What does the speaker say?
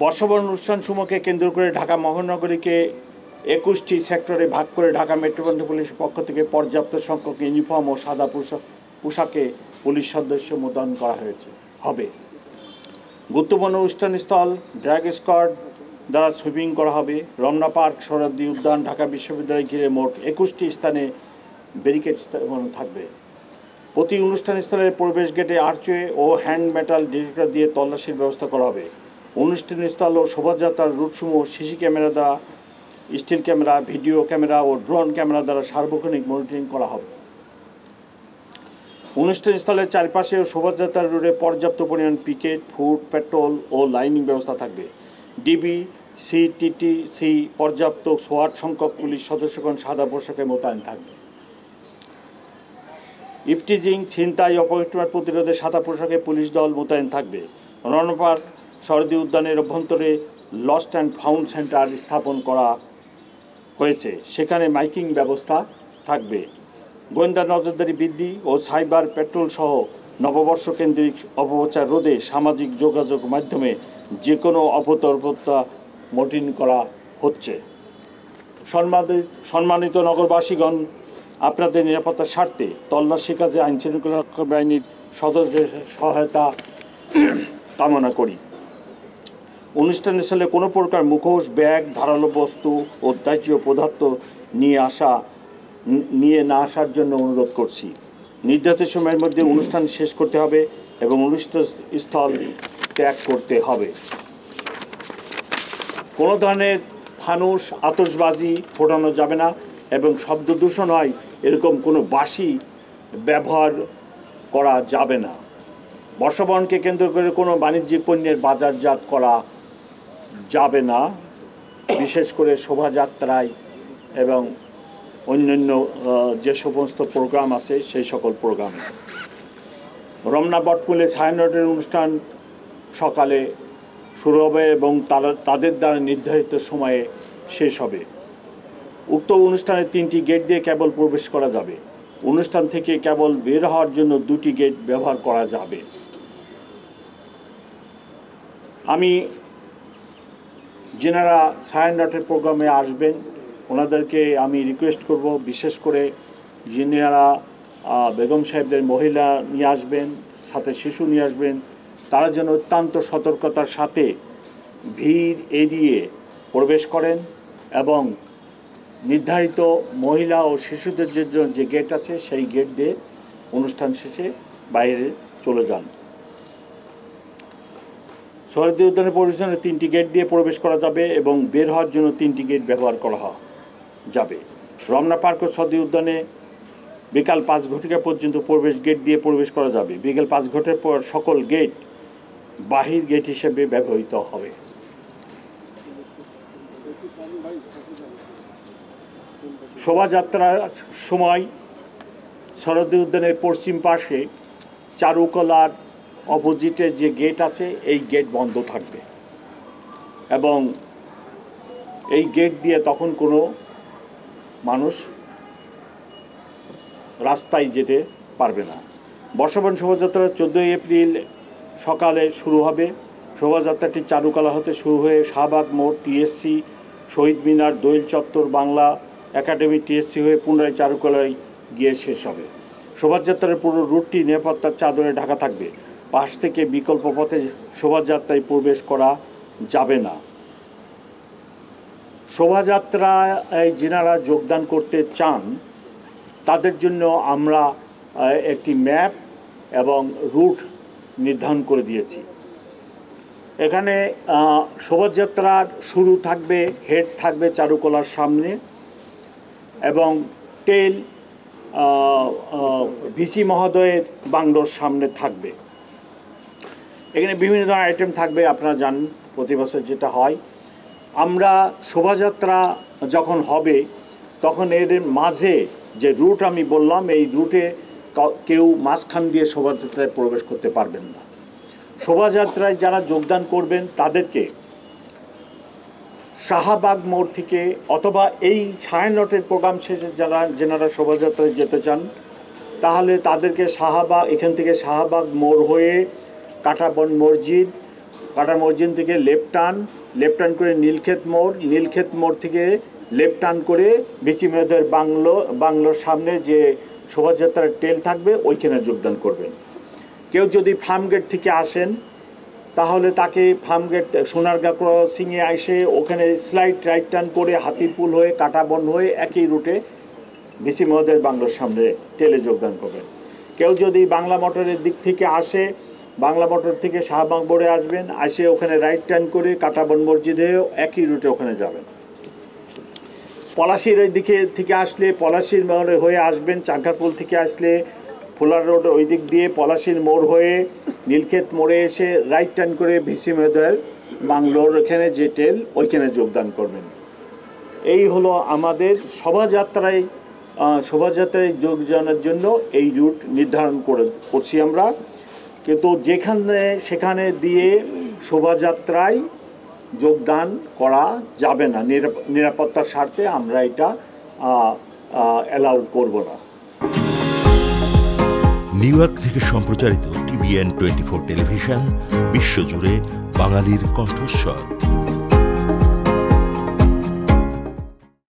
বর্ষবরণ অনুষ্ঠানসমূহকে কেন্দ্র করে ঢাকা মহানগরীকে ২১টি সেক্টরে ভাগ করে ঢাকা মেট্রোপলিটন পুলিশের পক্ষ থেকে পর্যাপ্ত সংখ্যক ইউনিফর্ম ও সাদা পোশাকে পুলিশ সদস্য মোতায়েন করা হবে। গুরুত্বপূর্ণ অনুষ্ঠানস্থল ড্র্যাগ স্কোয়াড দ্বারা সুইপিং করা হবে। রমনা পার্ক, সোহরাওয়ার্দী উদ্যান, ঢাকা বিশ্ববিদ্যালয় ঘিরে মোট ২১টি স্থানে ব্যারিকেড থাকবে। প্রতি অনুষ্ঠানস্থলের প্রবেশ গেটে আর্চওয়ে ও হ্যান্ড মেটাল ডিটেক্টর দিয়ে তল্লাশির ব্যবস্থা করা হবে। অনুষ্ঠানস্থল ও শোভাযাত্রার রুটসমূহ সিসি ক্যামেরা দ্বারা, স্টিল ক্যামেরা, ভিডিও ক্যামেরা ও ড্রোন ক্যামেরা দ্বারা সার্বক্ষণিক মনিটরিং করা হবে। অনুষ্ঠানস্থলের চারপাশে ও শোভাযাত্রার রুটে পর্যাপ্ত পরিমাণ পিকেট, ফুড, পেট্রোল ও লাইনিং ব্যবস্থা থাকবে। ডিবি, সিটিটিসি পর্যাপ্ত সোয়াট সংখ্যক পুলিশ সদস্যগণ সাদা পোশাকে মোতায়েন থাকবে। ইফটিজিং, ছিনতাই, অপহরণ প্রতিরোধে সাদা পোশাকে পুলিশ দল মোতায়েন থাকবে। রমনা পার্ক, সোহরাওয়ার্দী উদ্যানের অভ্যন্তরে লস্ট অ্যান্ড ফাউন্ড সেন্টার স্থাপন করা হয়েছে, সেখানে মাইকিং ব্যবস্থা থাকবে। গোয়েন্দা নজরদারি বৃদ্ধি ও সাইবার পেট্রোল সহ নববর্ষ কেন্দ্রিক অপপ্রচার রোধে সামাজিক যোগাযোগ মাধ্যমে যে কোনো অপতৎপরতা মনিটরিং করা হচ্ছে। সম্মানিত নগরবাসীগণ, আপনাদের নিরাপত্তার স্বার্থে তল্লাশি কাজে আইনশৃঙ্খলা রক্ষা বাহিনীর সদস্যদের সহায়তা কামনা করি। অনুষ্ঠানস্থলে কোনো প্রকার মুখোশ, ব্যাগ, ধারালো বস্তু ও দাহ্য পদার্থ নিয়ে না আসার জন্য অনুরোধ করছি। নির্ধারিত সময়ের মধ্যে অনুষ্ঠান শেষ করতে হবে এবং অনুষ্ঠানস্থল ত্যাগ করতে হবে। কোনো ধরনের ফানুস, আতশবাজি ফোটানো যাবে না এবং শব্দ দূষণ হয় এরকম কোনো বাঁশি ব্যবহার করা যাবে না। বর্ষবরণকে কেন্দ্র করে কোনো বাণিজ্যিক পণ্যের বাজারজাত করা যাবে না, বিশেষ করে শোভাযাত্রায় এবং অন্যান্য যে সমস্ত প্রোগ্রাম আছে সেই সকল প্রোগ্রামে। রমনা বটমূলে ছায়ানটের অনুষ্ঠান সকালে শুরু হবে এবং তাদের দ্বারা নির্ধারিত সময়ে শেষ হবে। উক্ত অনুষ্ঠানে 3টি গেট দিয়ে কেবল প্রবেশ করা যাবে। অনুষ্ঠান থেকে কেবল বের হওয়ার জন্য 2টি গেট ব্যবহার করা যাবে। আমি যেনারা ছায়ানটের প্রোগ্রামে আসবেন ওনাদেরকে আমি রিকোয়েস্ট করব, বিশেষ করে যিনারা বেগম সাহেবদের মহিলা নিয়ে আসবেন, সাথে শিশু নিয়ে আসবেন, তারা যেন অত্যন্ত সতর্কতার সাথে ভিড় এড়িয়ে প্রবেশ করেন এবং নির্ধারিত মহিলা ও শিশুদের জন্য যে গেট আছে সেই গেট দিয়ে অনুষ্ঠান শেষে বাইরে চলে যান। সোহরাওয়ার্দী উদ্যানের পরিবেশনে 3টি গেট দিয়ে প্রবেশ করা যাবে এবং বের হওয়ার জন্য 3টি গেট ব্যবহার করা যাবে। রমনা পার্ক ও সোহরাওয়ার্দী উদ্যানে বিকাল 5 ঘটিকা পর্যন্ত প্রবেশ গেট দিয়ে প্রবেশ করা যাবে। বিকেল 5 ঘটিকার পর সকল গেট বাহির গেট হিসেবে ব্যবহৃত হবে। শোভাযাত্রার সময় সোহরাওয়ার্দী উদ্যানের পশ্চিম পাশে চারুকলার অপোজিটে যে গেট আছে এই গেট বন্ধ থাকবে এবং এই গেট দিয়ে তখন কোনো মানুষ রাস্তায় যেতে পারবে না। বর্ষবরণ শোভাযাত্রা 14 এপ্রিল সকালে শুরু হবে। শোভাযাত্রাটি চারুকলা হতে শুরু হয়ে শাহবাগ মোড়, টিএসসি, শহীদ মিনার, দোয়েল চত্বর, বাংলা একাডেমি, টিএসসি হয়ে পুনরায় চারুকলায় গিয়ে শেষ হবে। শোভাযাত্রার পুরো রুটটি নিরাপত্তার চাদরে ঢাকা থাকবে। পাশ থেকে বিকল্প পথে শোভাযাত্রায় প্রবেশ করা যাবে না। শোভাযাত্রায় যিনারা যোগদান করতে চান তাদের জন্য আমরা একটি ম্যাপ এবং রুট নির্ধারণ করে দিয়েছি। এখানে শোভাযাত্রার শুরু থাকবে, হেড থাকবে চারুকলার সামনে এবং টেল ভিসি মহোদয়ের বাংলোর সামনে থাকবে। এখানে বিভিন্ন ধরনের আইটেম থাকবে, আপনারা জানেন প্রতি বছর যেটা হয়। আমরা শোভাযাত্রা যখন হবে তখন এর মাঝে যে রুট আমি বললাম এই রুটে কেউ মাঝখান দিয়ে শোভাযাত্রায় প্রবেশ করতে পারবেন না। শোভাযাত্রায় যারা যোগদান করবেন তাদেরকে শাহবাগ মোড় থেকে অথবা এই ছায়ানটের প্রোগ্রাম শেষে যেনারা শোভাযাত্রায় যেতে চান তাহলে তাদেরকে এখান থেকে শাহবাগ মোড় হয়ে কাঁটাবন মসজিদ কাটা মসজিদ থেকে লেফট টার্ন করে নীলক্ষেত মোড় থেকে লেফট টার্ন করে বিচি মেয়েদের বাংলোর সামনে যে শোভাযাত্রার টেল থাকবে ওইখানে যোগদান করবেন। কেউ যদি ফার্মগেট থেকে আসেন তাহলে তাকে ফার্মগেট সোনারগাঁ ক্রসিংয়ে এসে ওখানে স্লাইড রাইট টার্ন করে হাতিরপুল হয়ে কাটাবন হয়ে একই রুটে বিসি মহোদয়ের বাংলোর সামনে টেলে যোগদান করবেন। কেউ যদি বাংলা মোটরের দিক থেকে আসে, বাংলা মোটর থেকে শাহবাগ মোড়ে আসবেন, আসে ওখানে রাইট টার্ন করে কাটাবন মসজিদে একই রুটে ওখানে যাবেন। পলাশির ওই দিকে থেকে আসলে পলাশির মোড়ে হয়ে আসবেন, চাঙ্কাপুল থেকে আসলে ফুলার রোড ওই দিক দিয়ে পলাশির মোড় হয়ে নীলক্ষেত মোড়ে এসে রাইট টার্ন করে ভিসি মহোদয়ের বাংলোর এখানে যে টেল ওইখানে যোগদান করবেন। এই হলো আমাদের শোভাযাত্রায় যোগদানের জন্য এই রুট নির্ধারণ করছি আমরা। কিন্তু সেখানে দিয়ে শোভাযাত্রায় যোগদান করা যাবে না, নিরাপত্তার স্বার্থে আমরা এটা অ্যালাউ করব না। নিউ ইয়র্ক থেকে সম্প্রচারিত TVN 24 টেলিভিশন, বিশ্বজুড়ে বাঙালির কণ্ঠস্বর।